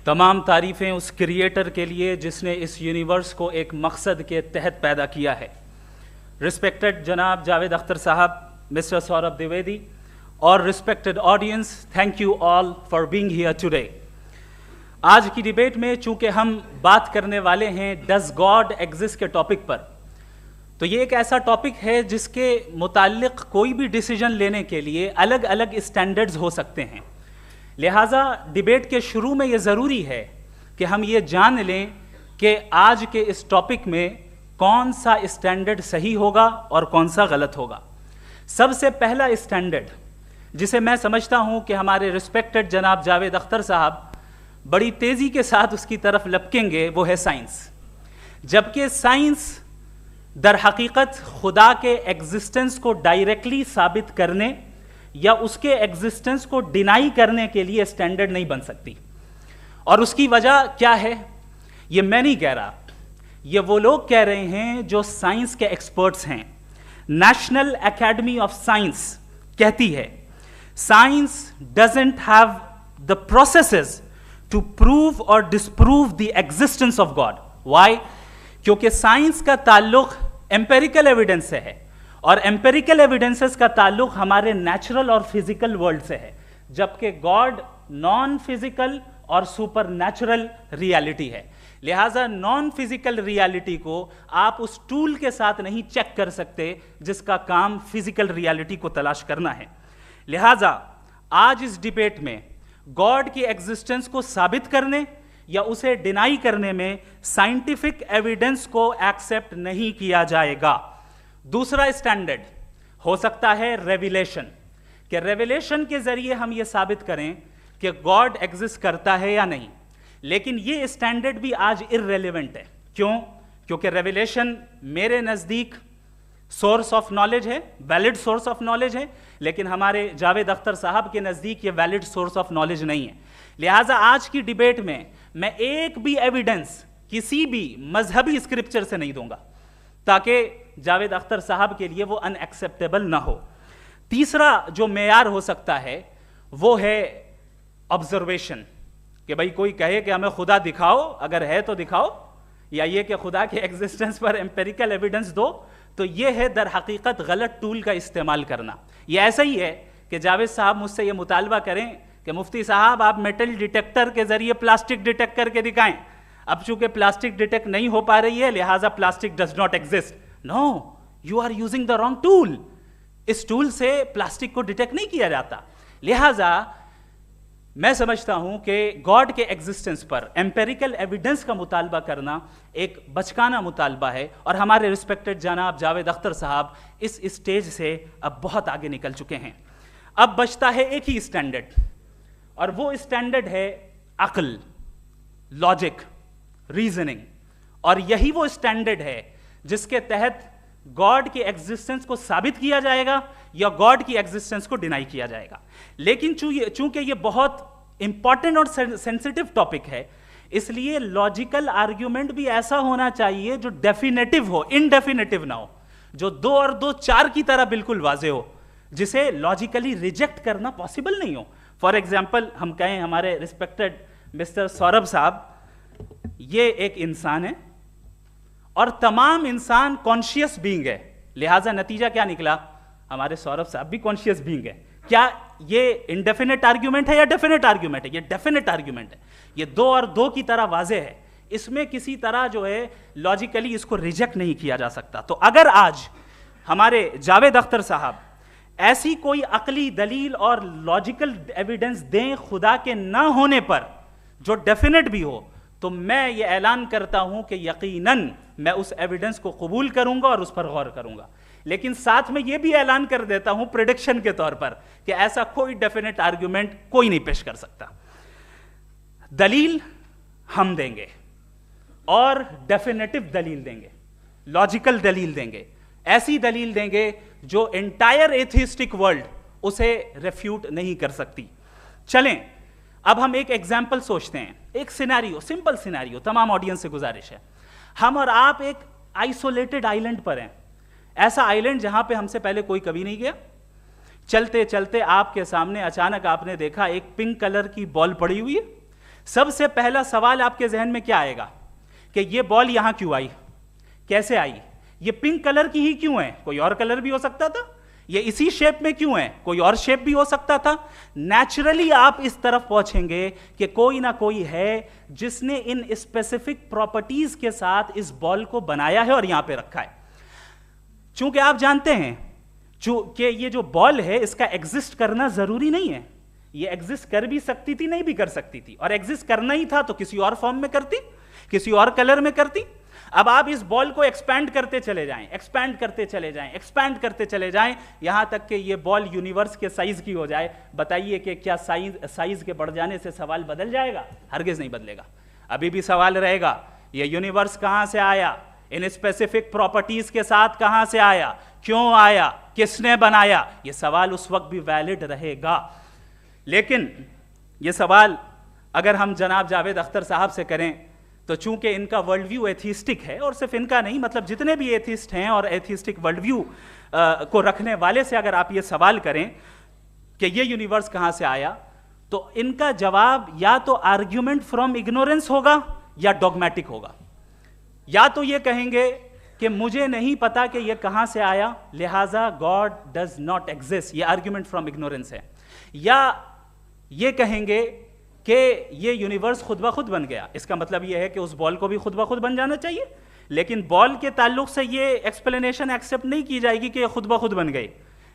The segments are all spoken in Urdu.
تمام تعریفیں اس کریٹر کے لیے جس نے اس یونیورس کو ایک مقصد کے تحت پیدا کیا ہے. رسپیکٹڈ جناب جاوید اختر صاحب, مسٹر سوربھ دیویدی اور respected audience, thank you all for being here today. آج کی ڈیبیٹ میں چونکہ ہم بات کرنے والے ہیں ڈز گاڈ ایگزسٹ کے ٹاپک پر, تو یہ ایک ایسا ٹاپک ہے جس کے متعلق کوئی بھی ڈیسیجن لینے کے لیے الگ الگ اسٹینڈرڈز ہو سکتے ہیں. لہٰذا ڈیبیٹ کے شروع میں یہ ضروری ہے کہ ہم یہ جان لیں کہ آج کے اس ٹاپک میں کون سا اسٹینڈرڈ صحیح ہوگا اور کون سا غلط ہوگا. سب سے پہلا اسٹینڈرڈ جسے میں سمجھتا ہوں کہ ہمارے رسپیکٹڈ جناب جاوید اختر صاحب بڑی تیزی کے ساتھ اس کی طرف لپکیں گے, وہ ہے سائنس. جبکہ سائنس در حقیقت خدا کے ایگزسٹنس کو ڈائریکٹلی ثابت کرنے یا اس کے ایگزسٹنس کو ڈینائی کرنے کے لیے اسٹینڈرڈ نہیں بن سکتی. اور اس کی وجہ کیا ہے یہ میں نہیں کہہ رہا, یہ وہ لوگ کہہ رہے ہیں جو سائنس کے ایکسپرٹس ہیں. نیشنل اکیڈمی آف سائنس کہتی ہے science doesn't have the processes to prove or disprove the existence of God. Why? کیونکہ سائنس کا تعلق ایمپیریکل ایویڈنس سے ہے, اور ایمپیریکل ایویڈنسز کا تعلق ہمارے نیچرل اور فزیکل ورلڈ سے ہے, جبکہ گاڈ نان فزیکل اور سپر نیچرل ریالٹی ہے. لہٰذا نان فزیکل ریالٹی کو آپ اس ٹول کے ساتھ نہیں چیک کر سکتے جس کا کام فزیکل ریالٹی کو تلاش کرنا ہے. لہٰذا آج اس ڈیبیٹ میں گاڈ کی ایگزسٹنس کو ثابت کرنے یا اسے ڈینائی کرنے میں سائنٹیفک ایویڈنس کو ایکسیپٹ نہیں کیا جائے گا. دوسرا اسٹینڈرڈ ہو سکتا ہے ریویلیشن, کہ ریویلیشن کے ذریعے ہم یہ ثابت کریں کہ گاڈ ایگزسٹ کرتا ہے یا نہیں. لیکن یہ اسٹینڈرڈ بھی آج ارریلیونٹ ہے. کیوں؟ کیونکہ ریویلیشن میرے نزدیک سورس آف نالج ہے, ویلڈ سورس آف نالج ہے, لیکن ہمارے جاوید اختر صاحب کے نزدیک یہ ویلڈ سورس آف نالج نہیں ہے. لہٰذا آج کی ڈیبیٹ میں ایک بھی ایویڈنس کسی بھی مذہبی اسکرپچر سے نہیں دوں گا تاکہ جاوید اختر صاحب کے لیے وہ ان ایکسیپٹیبل نہ ہو. تیسرا جو معیار ہو سکتا ہے وہ ہے آبزرویشن, کہ بھائی کوئی کہے کہ ہمیں خدا دکھاؤ, اگر ہے تو دکھاؤ, یا یہ کہ خدا کے ایگزسٹنس پر ایمپیریکل ایویڈنس دو, تو یہ ہے در حقیقت غلط ٹول کا استعمال کرنا. یہ ایسا ہی ہے کہ جاوید صاحب مجھ سے یہ مطالبہ کریں کہ مفتی صاحب آپ میٹل ڈیٹیکٹر کے ذریعے پلاسٹک ڈیٹیکٹ کر کے دکھائیں. اب چونکہ پلاسٹک ڈیٹیکٹ نہیں ہو پا رہی ہے لہٰذا plastic does not exist. No, you are using the wrong tool. اس ٹول سے پلاسٹک کو ڈیٹیکٹ نہیں کیا جاتا. لہٰذا میں سمجھتا ہوں کہ گاڈ کے ایگزسٹنس پر ایمپیریکل ایویڈنس کا مطالبہ کرنا ایک بچکانہ مطالبہ ہے, اور ہمارے رسپیکٹڈ جناب جاوید اختر صاحب اس اسٹیج سے اب بہت آگے نکل چکے ہیں. اب بچتا ہے ایک ہی اسٹینڈرڈ, اور وہ اسٹینڈرڈ ہے عقل, لاجک, ریزننگ. اور یہی وہ اسٹینڈرڈ ہے جس کے تحت گاڈ کی ایگزسٹنس کو ثابت کیا جائے گا یا گاڈ کی ایگزسٹنس کو ڈینائی کیا جائے گا. لیکن چونکہ یہ بہت امپورٹنٹ اور سینسٹیو ٹاپک ہے, اس لیے لاجیکل آرگیومنٹ بھی ایسا ہونا چاہیے جو ڈیفینیٹو ہو, انڈیفینیٹو نہ ہو, جو 2 اور 2 4 کی طرح بالکل واضح ہو, جسے لاجیکلی ریجیکٹ کرنا پاسبل نہیں ہو. فار ایگزامپل ہم کہیں ہمارے رسپیکٹڈ مسٹر سوربھ صاحب یہ ایک انسان ہے اور تمام انسان کانشیس بینگ ہے, لہٰذا نتیجہ کیا نکلا, ہمارے سوربھ صاحب بھی کانشیس بینگ ہے. کیا یہ انڈیفینٹ آرگیومنٹ ہے یا ڈیفینٹ آرگیومنٹ ہے؟ یہ ڈیفینٹ آرگیومنٹ ہے. یہ 2 اور 2 کی طرح واضح ہے, اس میں کسی طرح جو ہے لاجیکلی اس کو ریجیکٹ نہیں کیا جا سکتا. تو اگر آج ہمارے جاوید اختر صاحب ایسی کوئی عقلی دلیل اور لاجیکل ایویڈنس دیں خدا کے نہ ہونے پر جو ڈیفینٹ بھی ہو, تو میں یہ اعلان کرتا ہوں کہ یقیناً میں اس ایویڈنس کو قبول کروں گا اور اس پر غور کروں گا. لیکن ساتھ میں یہ بھی اعلان کر دیتا ہوں پریڈکشن کے طور پر کہ ایسا کوئی ڈیفینٹ آرگیومنٹ کوئی نہیں پیش کر سکتا. دلیل ہم دیں گے اور ڈیفینیٹو دلیل دیں گے, لاجیکل دلیل دیں گے, ایسی دلیل دیں گے جو انٹائر ایتھیسٹک ورلڈ اسے ریفیوٹ نہیں کر سکتی. چلیں اب ہم ایک ایگزامپل سوچتے ہیں, ایک سینیریو, سمپل سینیریو, تمام آڈینس سے گزارش ہے, ہم اور آپ ایک آئسولیٹڈ آئیلینڈ پر ہیں, ایسا آئیلینڈ جہاں پہ ہم سے پہلے کوئی کبھی نہیں گیا. چلتے چلتے آپ کے سامنے اچانک آپ نے دیکھا ایک پنک کلر کی بال پڑی ہوئی ہے, سب سے پہلا سوال آپ کے ذہن میں کیا آئے گا کہ یہ بال یہاں کیوں آئی, کیسے آئی, یہ پنک کلر کی ہی کیوں ہے, کوئی اور کلر بھی ہو سکتا تھا, یہ اسی شیپ میں کیوں ہے, کوئی اور شیپ بھی ہو سکتا تھا. نیچرلی آپ اس طرف پہنچیں گے کہ کوئی نہ کوئی ہے جس نے ان اسپیسیفک پراپرٹیز کے ساتھ اس بال کو بنایا ہے اور یہاں پہ رکھا ہے. چونکہ آپ جانتے ہیں کہ یہ جو بال ہے اس کا ایگزسٹ کرنا ضروری نہیں ہے, یہ ایگزسٹ کر بھی سکتی تھی, نہیں بھی کر سکتی تھی, اور ایگزسٹ کرنا ہی تھا تو کسی اور فارم میں کرتی, کسی اور کلر میں کرتی. اب آپ اس بال کو ایکسپینڈ کرتے چلے جائیں, ایکسپینڈ کرتے چلے جائیں, ایکسپینڈ کرتے چلے جائیں, یہاں تک کہ یہ بال یونیورس کے سائز کی ہو جائے. بتائیے کہ کیا سائز کے بڑھ جانے سے سوال بدل جائے گا؟ ہرگز نہیں بدلے گا. ابھی بھی سوال رہے گا یہ یونیورس کہاں سے آیا, ان اسپیسیفک پراپرٹیز کے ساتھ کہاں سے آیا, کیوں آیا, کس نے بنایا. یہ سوال اس وقت بھی ویلڈ رہے گا. لیکن یہ سوال اگر ہم جناب جاوید اختر صاحب سے کریں تو چونکہ ان کا ورلڈ ویو ایتھیسٹک ہے, اور صرف ان کا نہیں, مطلب جتنے بھی ایتھیسٹ ہیں اور ایتھیسٹک ورلڈ ویو کو رکھنے والے سے اگر آپ یہ سوال کریں کہ یہ یونیورس کہاں سے آیا, تو ان کا جواب یا تو آرگیومنٹ فرام اگنورنس ہوگا یا ڈوگمیٹک ہوگا. یا تو یہ کہیں گے کہ مجھے نہیں پتا کہ یہ کہاں سے آیا, لہٰذا گاڈ ڈز ناٹ ایگزسٹ, یہ آرگیومنٹ فرام اگنورنس ہے. یا یہ کہیں گے کہ یہ یونیورس خود بخود بن گیا, اس کا مطلب یہ ہے کہ اس بال کو بھی خود بخود بن جانا چاہیے, لیکن بال کے تعلق سے یہ ایکسپلینیشن ایکسیپٹ نہیں کی جائے گی کہ یہ خود بخود بن گئی,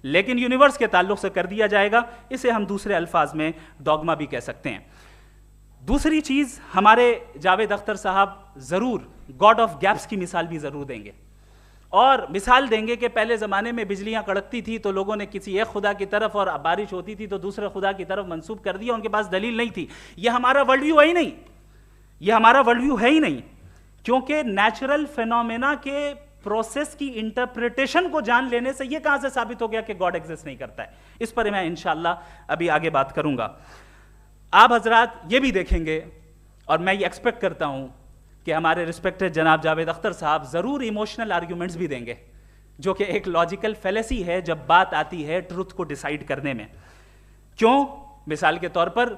لیکن یونیورس کے تعلق سے کر دیا جائے گا. اسے ہم دوسرے الفاظ میں ڈوگما بھی کہہ سکتے ہیں. دوسری چیز, ہمارے جاوید اختر صاحب ضرور گاڈ آف گیپس کی مثال بھی ضرور دیں گے, اور مثال دیں گے کہ پہلے زمانے میں بجلیاں کڑکتی تھی تو لوگوں نے کسی ایک خدا کی طرف, اور بارش ہوتی تھی تو دوسرے خدا کی طرف منسوب کر دیا, ان کے پاس دلیل نہیں تھی. یہ ہمارا ورلڈ ویو ہے ہی نہیں, یہ ہمارا ورلڈ ویو ہے ہی نہیں, کیونکہ نیچرل فینومینا کے پروسیس کی انٹرپریٹیشن کو جان لینے سے یہ کہاں سے ثابت ہو گیا کہ گاڈ ایگزسٹ نہیں کرتا ہے. اس پر میں انشاءاللہ ابھی آگے بات کروں گا. آپ حضرات یہ بھی دیکھیں گے, اور میں یہ ایکسپیکٹ کرتا ہوں کہ ہمارے رسپیکٹڈ جناب جاوید اختر صاحب ضرور ایموشنل آرگیومنٹس بھی دیں گے, جو کہ ایک لاجیکل فیلیسی ہے جب بات آتی ہے ٹروتھ کو ڈیسائیڈ کرنے میں. کیوں؟ مثال کے طور پر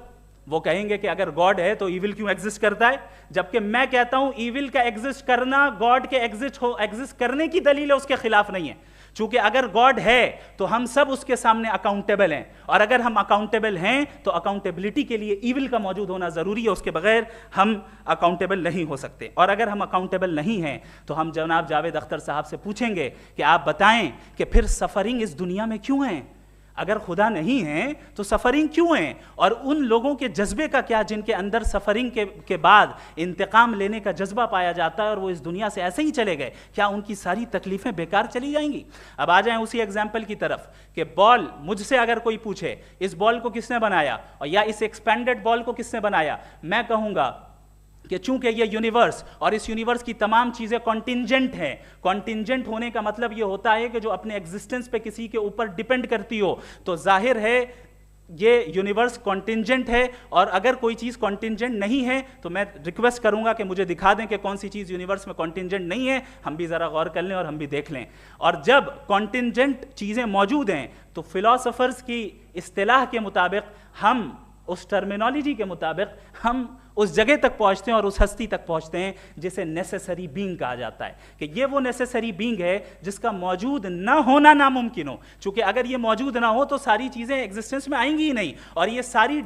وہ کہیں گے کہ اگر گاڈ ہے تو ایول کیوں ایگزسٹ کرتا ہے, جبکہ میں کہتا ہوں ایول کا ایگزسٹ کرنا گاڈ کے ایگزسٹ کرنے کی دلیل ہے, اس کے خلاف نہیں ہے. چونکہ اگر گاڈ ہے تو ہم سب اس کے سامنے اکاؤنٹیبل ہیں, اور اگر ہم اکاؤنٹیبل ہیں تو اکاؤنٹیبلٹی کے لیے ایول کا موجود ہونا ضروری ہے, اس کے بغیر ہم اکاؤنٹیبل نہیں ہو سکتے. اور اگر ہم اکاؤنٹیبل نہیں ہیں تو ہم جناب جاوید اختر صاحب سے پوچھیں گے کہ آپ بتائیں کہ پھر سفرنگ اس دنیا میں کیوں ہیں؟ اگر خدا نہیں ہے تو سفرنگ کیوں ہیں؟ اور ان لوگوں کے جذبے کا کیا جن کے اندر سفرنگ کے بعد انتقام لینے کا جذبہ پایا جاتا ہے اور وہ اس دنیا سے ایسے ہی چلے گئے, کیا ان کی ساری تکلیفیں بیکار چلی جائیں گی؟ اب آ جائیں اسی ایگزامپل کی طرف کہ بال, مجھ سے اگر کوئی پوچھے اس بال کو کس نے بنایا, اور یا اس ایکسپینڈڈ بال کو کس نے بنایا, میں کہوں گا کہ چونکہ یہ یونیورس اور اس یونیورس کی تمام چیزیں کانٹینجنٹ ہیں. کانٹینجنٹ ہونے کا مطلب یہ ہوتا ہے کہ جو اپنے ایگزسٹنس پہ کسی کے اوپر ڈیپینڈ کرتی ہو, تو ظاہر ہے یہ یونیورس کانٹینجنٹ ہے. اور اگر کوئی چیز کانٹینجنٹ نہیں ہے تو میں ریکویسٹ کروں گا کہ مجھے دکھا دیں کہ کون سی چیز یونیورس میں کانٹینجنٹ نہیں ہے, ہم بھی ذرا غور کر لیں اور ہم بھی دیکھ لیں. اور جب کانٹینجنٹ چیزیں موجود ہیں تو فلاسفرز کی اصطلاح کے مطابق, ہم اس ٹرمینالوجی کے مطابق ہم اس جگہ تک پہنچتے ہیں اور اس ہستی تک پہنچتے ہیں جسے نیسیسری بینگ کہا جاتا ہے, کہ یہ وہ نیسیسری بینگ ہے جس کا موجود نہ ہونا ناممکن ہو. چونکہ اگر یہ موجود نہ ہو تو ساری چیزیں ایگزسٹنس میں آئیں گی ہی نہیں, اور یہ ساری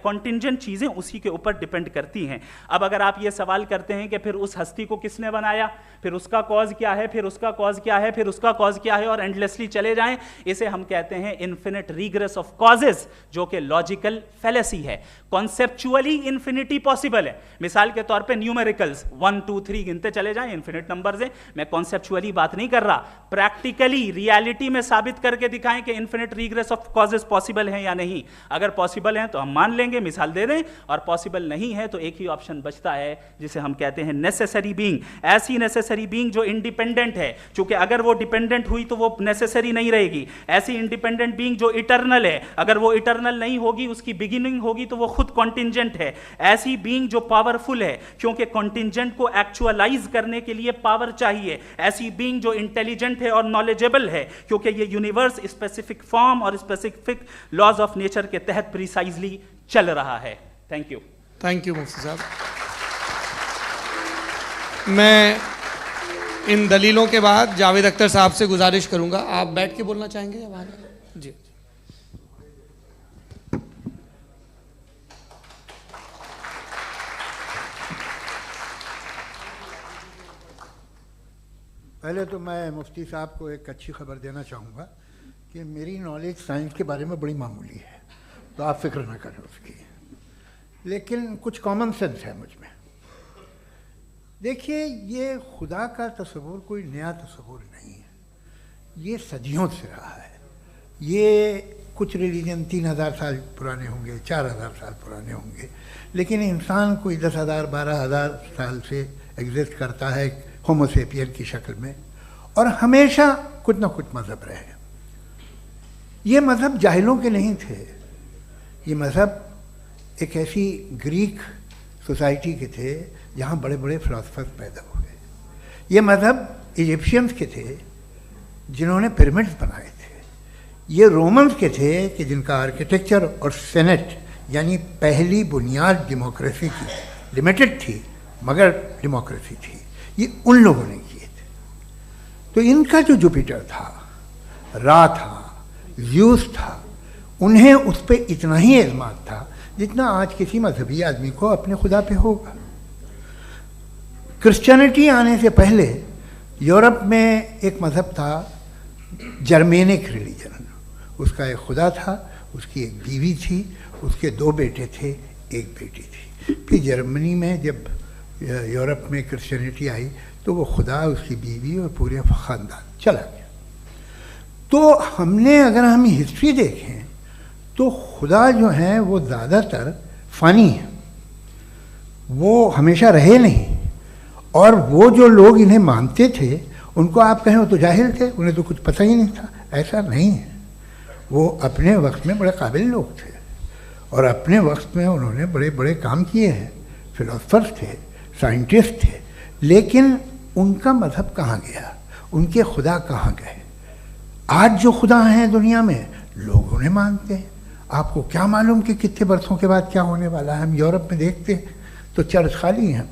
کانٹینجنٹ چیزیں اسی کے اوپر ڈیپینڈ کرتی ہیں. اب اگر آپ یہ سوال کرتے ہیں کہ پھر اس ہستی کو کس نے بنایا, پھر اس کا کاز کیا ہے, پھر اس کا کاز کیا ہے, پھر اس کا کاز کیا ہے, اور اینڈلیسلی چلے جائیں, اسے ہم کہتے ہیں انفینٹ ریگریس آف کازز, جو کہ لاجیکل فیلیسی ہے. کانسیپچولی انفینٹی پاسبل ہے. مثال کے طور پہ نیومیریکلز 1 2 3 گنتے چلے جائیں, انفینٹ نمبرز ہیں. میں کانسیپچولی بات نہیں کر رہا, پریکٹیکلی ریالٹی میں ثابت کر کے دکھائیں کہ infinite regress of causes possible ہیں یا نہیں. اگر پاسبل ہیں تو ہم مان لیں گے, مثال دے دیں, اور پاسبل نہیں ہے تو ایک ہی آپشن بچتا ہے جسے ہم کہتے ہیں نیسیسری بینگ. ایسی نیسیسری بینگ جو انڈیپینڈنٹ ہے, چونکہ اگر وہ ڈیپینڈنٹ ہوئی تو وہ نیسیسری نہیں رہے گی. ایسی انڈیپینڈنٹ بینگ جو اٹرنل ہے, اگر وہ اٹرنل نہیں ہوگی, اس کی بگننگ ہوگی تو وہ خود کانٹینجنٹ ہے. ایسی بینگ جو پاورفل ہے, کیونکہ کانٹینجنٹ کو ایکچوالائز کرنے کے لیے پاور چاہیے. ایسی بینگ جو انٹیلیجنٹ ہے اور نالجیبل ہے, کیونکہ یہ یونیورس اسپیسیفک فارم اور اسپیسیفک لاز آف نیچر کے تحت پریسائزلی چل رہا ہے. Thank you. تھینک یو مفتی صاحب. میں ان دلیلوں کے بعد جاوید اختر صاحب سے گزارش کروں گا, آپ بیٹھ کے بولنا چاہیں گے یا باہر؟ جی. پہلے تو میں مفتی صاحب کو ایک اچھی خبر دینا چاہوں گا کہ میری نالج سائنس کے بارے میں بڑی معمولی ہے, تو آپ فکر نہ کریں اس کی, لیکن کچھ کامن سینس ہے مجھ میں. دیکھیے, یہ خدا کا تصور کوئی نیا تصور نہیں ہے, یہ صدیوں سے رہا ہے. یہ کچھ ریلیجن 3000 سال پرانے ہوں گے, 4000 سال پرانے ہوں گے, لیکن انسان کوئی 10,000 12,000 سال سے ایگزسٹ کرتا ہے ہومو سیپین کی شکل میں, اور ہمیشہ کچھ نہ کچھ مذہب رہے. یہ مذہب جاہلوں کے نہیں تھے, یہ مذہب ایک ایسی گریک سوسائٹی کے تھے جہاں بڑے بڑے فلاسفرز پیدا ہوئے. یہ مذہب ایجپشینز کے تھے جنہوں نے پیرامڈز بنائے تھے. یہ رومنز کے تھے کہ جن کا آرکیٹیکچر اور سینٹ یعنی پہلی بنیاد ڈیموکریسی کی, لمیٹڈ تھی مگر ڈیموکریسی تھی, یہ ان لوگوں نے کیے تھے. تو ان کا جو جوپیٹر تھا, را تھا, زیوس تھا, انہیں اس پہ اتنا ہی اعتماد تھا جتنا آج کسی مذہبی آدمی کو اپنے خدا پہ ہوگا. کرسچینٹی آنے سے پہلے یورپ میں ایک مذہب تھا جرمینک ریلیجن. اس کا ایک خدا تھا, اس کی ایک بیوی تھی, اس کے 2 بیٹے تھے, ایک بیٹی تھی. پھر جرمنی میں جب یورپ میں کرسچینٹی آئی تو وہ خدا, اس کی بیوی اور پورے خاندان چلا گیا. تو ہم نے اگر ہم ہسٹری دیکھیں تو خدا جو ہیں وہ زیادہ تر فانی ہیں, وہ ہمیشہ رہے نہیں. اور وہ جو لوگ انہیں مانتے تھے ان کو آپ کہیں وہ تو جاہل تھے, انہیں تو کچھ پتہ ہی نہیں تھا. ایسا نہیں ہے, وہ اپنے وقت میں بڑے قابل لوگ تھے اور اپنے وقت میں انہوں نے بڑے بڑے کام کیے ہیں. فلاسفرز تھے, سائنٹسٹ تھے, لیکن ان کا مذہب کہاں گیا, ان کے خدا کہاں گئے؟ آج جو خدا ہیں دنیا میں لوگ انہیں مانتے ہیں. آپ کو کیا معلوم کہ کتنے برسوں کے بعد کیا ہونے والا ہے؟ ہم یورپ میں دیکھتے ہیں تو چرچ خالی ہیں.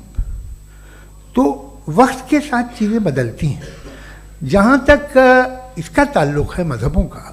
تو وقت کے ساتھ چیزیں بدلتی ہیں. جہاں تک اس کا تعلق ہے مذہبوں کا,